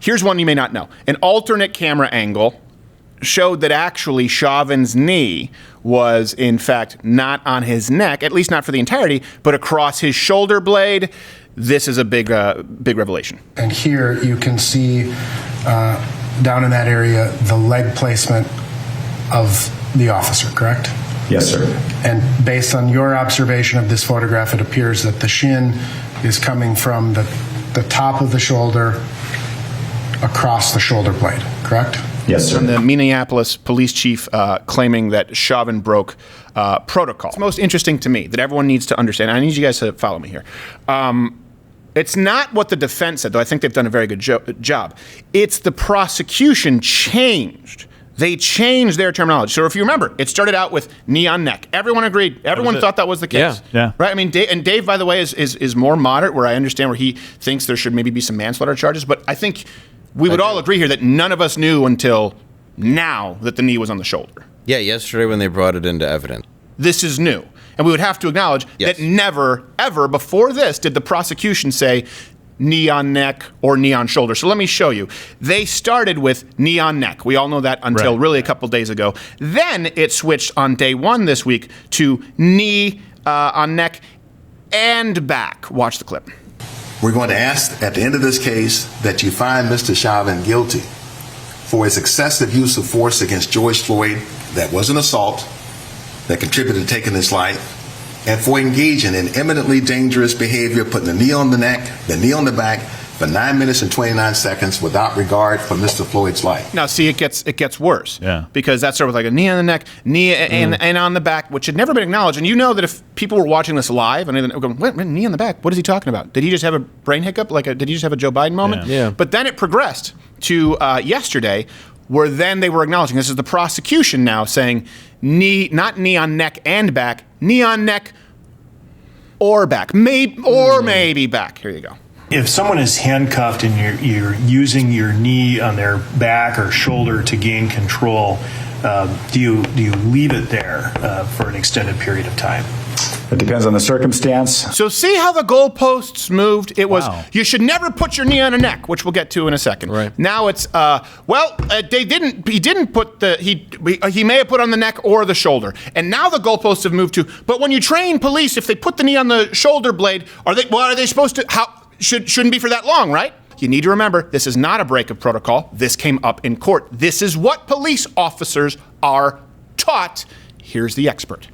Here's one you may not know. An alternate camera angle showed that actually Chauvin's knee was, in fact, not on his neck, at least not for the entirety, but across his shoulder blade. This is a big revelation. And here you can see down in that area the leg placement of the officer, correct? Yes, sir. And based on your observation of this photograph, it appears that the shin is coming from the top of the shoulder across the shoulder blade, correct? Yes, sir. And the Minneapolis police chief claiming that Chauvin broke protocol. It's most interesting to me that everyone needs to understand. I need you guys to follow me here. It's not what the defense said, though I think they've done a very good job. It's the prosecution changed. They changed their terminology. So if you remember, it started out with knee on neck. Everyone agreed. Everyone thought that was the case. Yeah. Right? I mean, Dave, by the way, is more moderate, where I understand where he thinks there should maybe be some manslaughter charges. But I think we would all agree here that none of us knew until now that the knee was on the shoulder. Yeah, yesterday when they brought it into evidence. This is new. And we would have to acknowledge that never, ever before this did the prosecution say knee on neck or knee on shoulder. So let me show you. They started with knee on neck. We all know that until really a couple days ago. Then it switched on day one this week to knee on neck and back. Watch the clip. We're going to ask at the end of this case that you find Mr. Chauvin guilty for his excessive use of force against George Floyd that was an assault that contributed to taking his life, and for engaging in eminently dangerous behavior, putting the knee on the neck, the knee on the back for 9 minutes and 29 seconds without regard for Mr. Floyd's life. Now, see, it gets worse. Yeah. Because that started with like a knee on the neck, knee and on the back, which had never been acknowledged. And you know that if people were watching this live and they're going, what, knee on the back? What is he talking about? Did he just have a brain hiccup? Did he just have a Joe Biden moment? Yeah. But then it progressed to yesterday, where then they were acknowledging, this is the prosecution now saying knee, not knee on neck and back, knee on neck or back, maybe back. Here you go. If someone is handcuffed and you're using your knee on their back or shoulder to gain control, do you leave it there for an extended period of time? It depends on the circumstance. So see how the goalposts moved? It was, you should never put your knee on a neck, which we'll get to in a second. Right. Now it's, he didn't put he may have put on the neck or the shoulder. And now the goalposts have moved to, but when you train police, if they put the knee on the shoulder blade, are they supposed to, shouldn't be for that long, right? You need to remember, this is not a break of protocol. This came up in court. This is what police officers are taught. Here's the expert.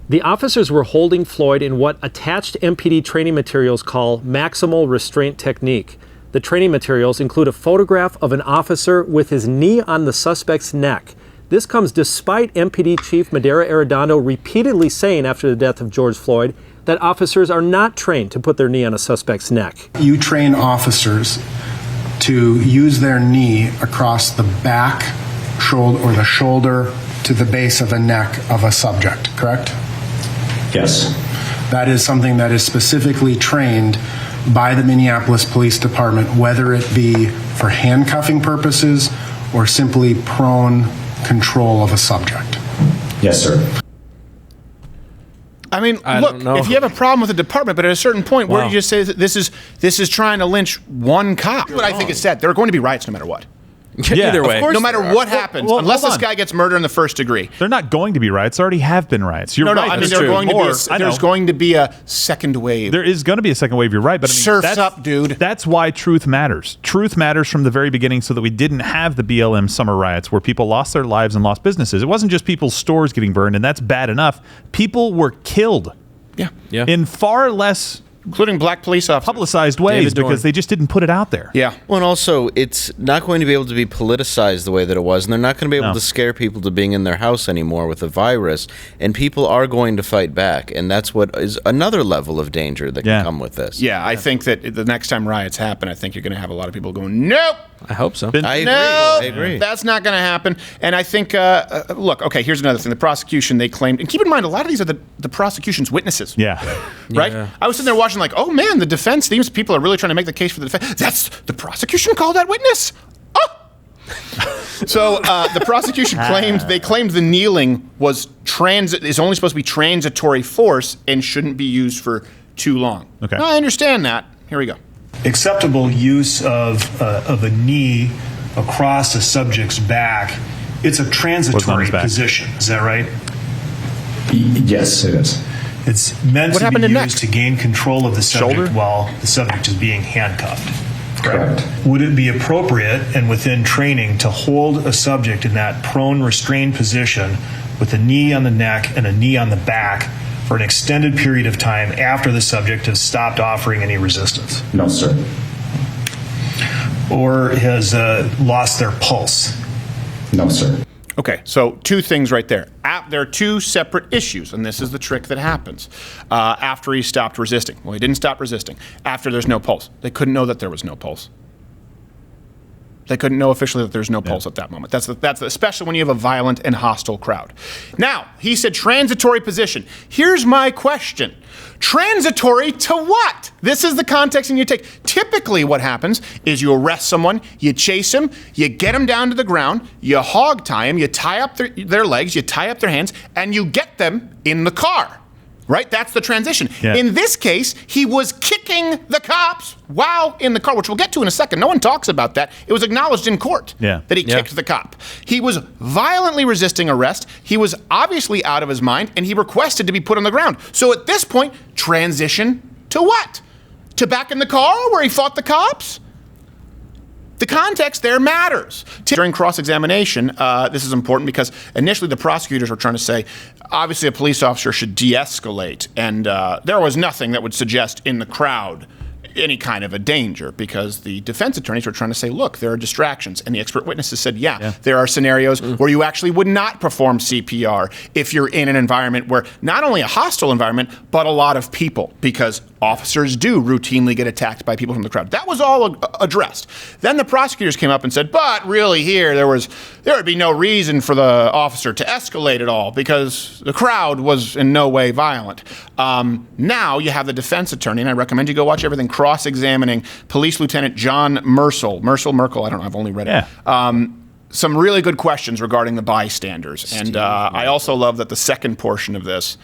The officers were holding Floyd in what attached MPD training materials call maximal restraint technique. The training materials include a photograph of an officer with his knee on the suspect's neck. This comes despite MPD Chief Madera Arredondo repeatedly saying after the death of George Floyd that officers are not trained to put their knee on a suspect's neck. You train officers to use their knee across the back, shoulder, or the shoulder to the base of the neck of a subject, correct? Yes. That is something that is specifically trained by the Minneapolis Police Department, whether it be for handcuffing purposes or simply prone control of a subject. Yes, sir. I mean, look, if you have a problem with the department, but at a certain point, where do you just say that this is trying to lynch one cop? What I think is said, there are going to be riots no matter what. Either way. No matter what happens, unless this guy gets murdered in the first degree. They're not going to be riots. There already have been riots. You're right. I mean, there's going to be a second wave. There is going to be a second wave. You're right. But I mean, surf's up, dude. That's why truth matters. Truth matters from the very beginning so that we didn't have the BLM summer riots where people lost their lives and lost businesses. It wasn't just people's stores getting burned, and that's bad enough. People were killed. Yeah. In far less including black police officers, publicized ways because they just didn't put it out there. Yeah. Well, and also, it's not going to be able to be politicized the way that it was, and they're not going to be able to scare people to being in their house anymore with a virus, and people are going to fight back, and that's what is another level of danger that can come with this. Yeah, I think that the next time riots happen, I think you're going to have a lot of people going, nope. I hope so. I agree. That's not going to happen. And I think, look, okay, here's another thing. The prosecution, they claimed, and keep in mind, a lot of these are the prosecution's witnesses. Yeah. Right? Yeah. I was sitting there watching like, oh man, the defense, these people are really trying to make the case for the defense. That's, the prosecution called that witness? Oh! So the prosecution claimed the kneeling was is only supposed to be transitory force and shouldn't be used for too long. Okay. Now, I understand that. Here we go. Acceptable use of a knee across a subject's back, it's a transitory position. Is that right? Yes, it is. It's meant to be used to gain control of the subject Shoulder? while the subject is being handcuffed. Correct. Would it be appropriate and within training to hold a subject in that prone restrained position with a knee on the neck and a knee on the back for an extended period of time after the subject has stopped offering any resistance? No, sir. Or has lost their pulse? No, sir. Okay, so two things right there. There are two separate issues, and this is the trick that happens after he stopped resisting. Well, he didn't stop resisting. After there's no pulse. They couldn't know that there was no pulse. They couldn't know officially that there's no pulse at that moment. That's especially when you have a violent and hostile crowd. Now, he said transitory position. Here's my question. Transitory to what? This is the context and you take. Typically what happens is you arrest someone, you chase him, you get him down to the ground, you hog tie him, you tie up their legs, you tie up their hands, and you get them in the car. Right? That's the transition. Yeah. In this case, he was kicking the cops while in the car, which we'll get to in a second. No one talks about that. It was acknowledged in court that he kicked the cop. He was violently resisting arrest. He was obviously out of his mind, and he requested to be put on the ground. So at this point, transition to what? To back in the car where he fought the cops? The context there matters. During cross-examination, this is important because initially the prosecutors were trying to say, obviously a police officer should de-escalate, and there was nothing that would suggest in the crowd any kind of a danger, because the defense attorneys were trying to say, look, there are distractions. And the expert witnesses said, there are scenarios where you actually would not perform CPR if you're in an environment where not only a hostile environment, but a lot of people, because officers do routinely get attacked by people from the crowd. That was all addressed. Then the prosecutors came up and said, but really here, there would be no reason for the officer to escalate at all because the crowd was in no way violent. Now you have the defense attorney, and I recommend you go watch everything, cross-examining Police Lieutenant John Merkel, I don't know, I've only read it. Some really good questions regarding the bystanders. And I also love that the second portion of this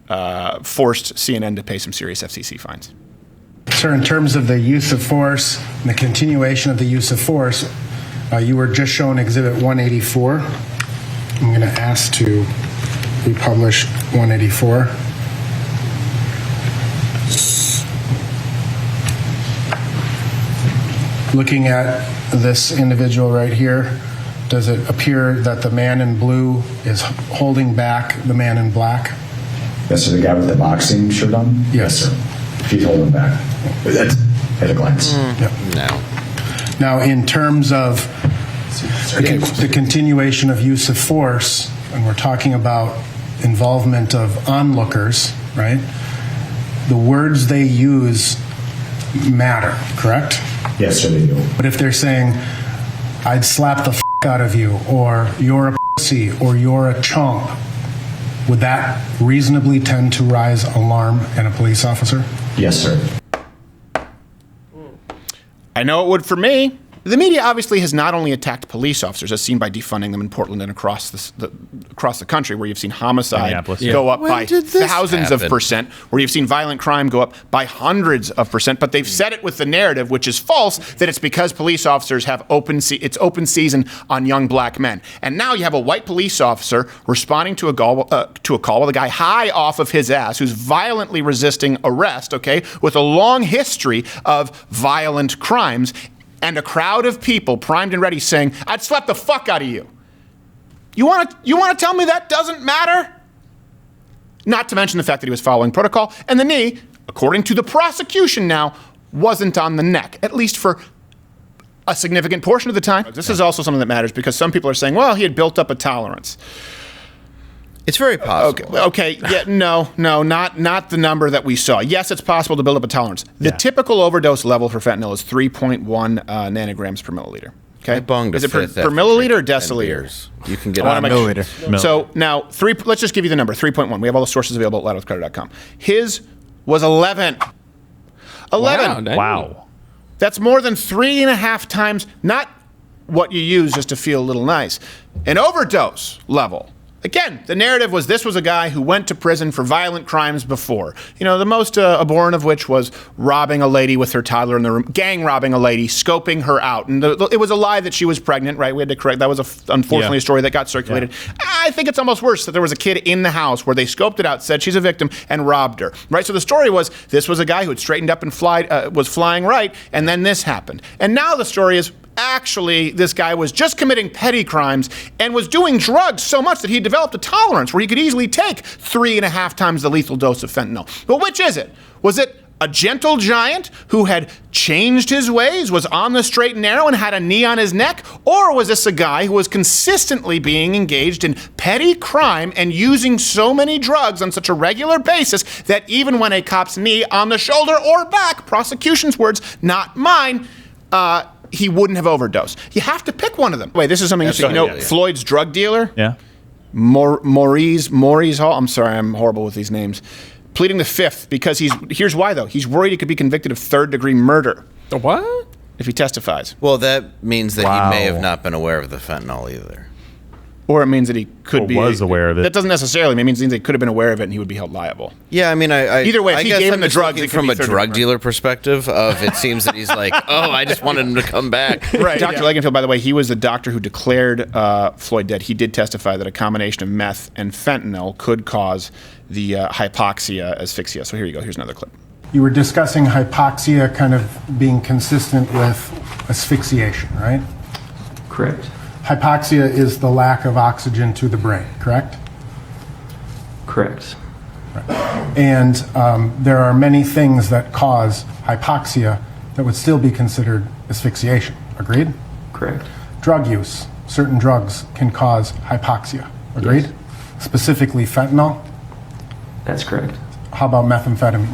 forced CNN to pay some serious FCC fines. Sir, in terms of the use of force and the continuation of the use of force, you were just shown Exhibit 184. I'm going to ask to republish 184. Looking at this individual right here, does it appear that the man in blue is holding back the man in black? Yes, sir. The guy with the boxing shirt on? Yes, sir. He's holding back. That's at a glance. No. Now, in terms of the continuation of use of force, and we're talking about involvement of onlookers, right? The words they use matter, correct? Yes, sir, they do. But if they're saying, I'd slap the f*** out of you, or you're a pussy, or you're a chump, would that reasonably tend to raise alarm in a police officer? Yes, sir. I know it would for me. The media obviously has not only attacked police officers, as seen by defunding them in Portland and across the country, where you've seen homicide go up by thousands of percent, where you've seen violent crime go up by hundreds of percent. But they've said it with the narrative, which is false, that it's because police officers have open season on young black men. And now you have a white police officer responding to a call with a guy high off of his ass who's violently resisting arrest, okay, with a long history of violent crimes, and a crowd of people primed and ready saying, I'd slap the fuck out of you. You want to tell me that doesn't matter? Not to mention the fact that he was following protocol, and the knee, according to the prosecution now, wasn't on the neck, at least for a significant portion of the time. This is also something that matters because some people are saying, well, he had built up a tolerance. It's very possible. Okay. Yeah. No. Not the number that we saw. Yes, it's possible to build up a tolerance. The typical overdose level for fentanyl is 3.1 nanograms per milliliter. Okay. I bonged is a it per fifth after milliliter or 10 deciliter? beers. You can get I wanna on make milliliter. So now let's just give you the number, 3.1. We have all the sources available at loudwithcrowder.com. His was 11. 11. Wow. That's more than 3.5 times, not what you use just to feel a little nice. An overdose level again, the narrative was this was a guy who went to prison for violent crimes before. The most abhorrent of which was robbing a lady with her toddler in the room, gang robbing a lady, scoping her out. And it was a lie that she was pregnant, right? We had to correct. That was unfortunately a story that got circulated. Yeah. I think it's almost worse that there was a kid in the house where they scoped it out, said she's a victim, and robbed her, right? So the story was this was a guy who had straightened up and was flying right, and then this happened. And now the story is, actually, this guy was just committing petty crimes and was doing drugs so much that he developed a tolerance where he could easily take 3.5 times the lethal dose of fentanyl. But which is it? Was it a gentle giant who had changed his ways, was on the straight and narrow, and had a knee on his neck? Or was this a guy who was consistently being engaged in petty crime and using so many drugs on such a regular basis that even when a cop's knee on the shoulder or back, prosecution's words, not mine, he wouldn't have overdosed? You have to pick one of them. Wait, this is something interesting. Floyd's drug dealer? Yeah. Maurice Hall. I'm sorry, I'm horrible with these names. Pleading the fifth because here's why though. He's worried he could be convicted of third-degree murder. The what? If he testifies. Well, that means that he may have not been aware of the fentanyl either. Or it means that he could be was aware of it. That doesn't necessarily mean it means he could have been aware of it and he would be held liable. Yeah, I mean, either way, if he gave him the drugs, from a drug dealer perspective, it seems that he's like, oh, I just wanted him to come back. Right. Dr. Legenfield, by the way, he was the doctor who declared Floyd dead. He did testify that a combination of meth and fentanyl could cause the hypoxia asphyxia. So here you go. Here's another clip. You were discussing hypoxia kind of being consistent with asphyxiation, right? Correct. Hypoxia is the lack of oxygen to the brain, correct? Correct. Right. And there are many things that cause hypoxia that would still be considered asphyxiation. Agreed? Correct. Drug use. Certain drugs can cause hypoxia. Agreed? Yes. Specifically fentanyl? That's correct. How about methamphetamine?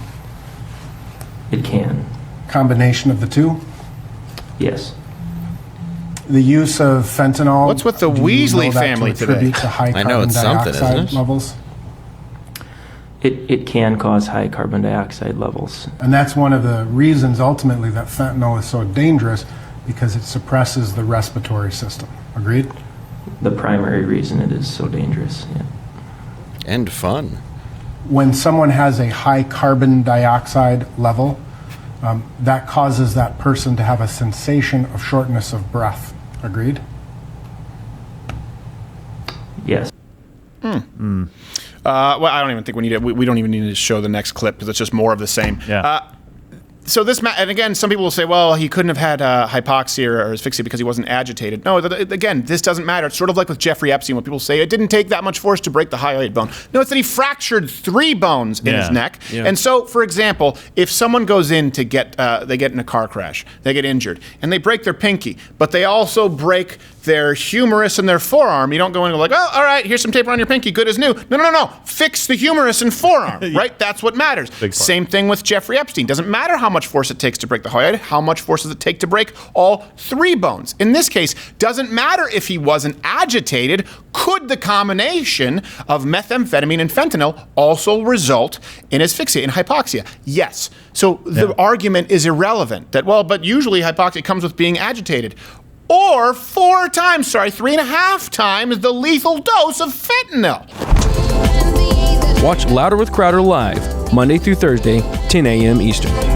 It can. Combination of the two? Yes. The use of fentanyl. What's with the Weasley family today? To high I know it's something, isn't it? Levels. It can cause high carbon dioxide levels. And that's one of the reasons ultimately that fentanyl is so dangerous, because it suppresses the respiratory system. Agreed? The primary reason it is so dangerous. Yeah. And fun. When someone has a high carbon dioxide level, that causes that person to have a sensation of shortness of breath. Agreed? Yes. Well, I don't even think we need it. We don't even need to show the next clip because it's just more of the same. Yeah. So this, and again, some people will say, well, he couldn't have had hypoxia or asphyxia because he wasn't agitated. No, again, this doesn't matter. It's sort of like with Jeffrey Epstein when people say it didn't take that much force to break the hyoid bone. No, it's that he fractured 3 bones in his neck. Yeah. And so, for example, if someone goes in to they get in a car crash, they get injured, and they break their pinky, but they also break their humerus and their forearm, you don't go in and go like, oh, all right, here's some tape on your pinky, good as new. No. Fix the humerus and forearm, right? That's what matters. Same thing with Jeffrey Epstein. Doesn't matter how much force it takes to break the hyoid, how much force does it take to break all 3 bones? In this case, doesn't matter if he wasn't agitated. Could the combination of methamphetamine and fentanyl also result in asphyxia, in hypoxia? Yes. So the argument is irrelevant that, well, but usually hypoxia comes with being agitated. Or 3.5 times the lethal dose of fentanyl. Watch Louder with Crowder live, Monday through Thursday, 10 a.m. Eastern.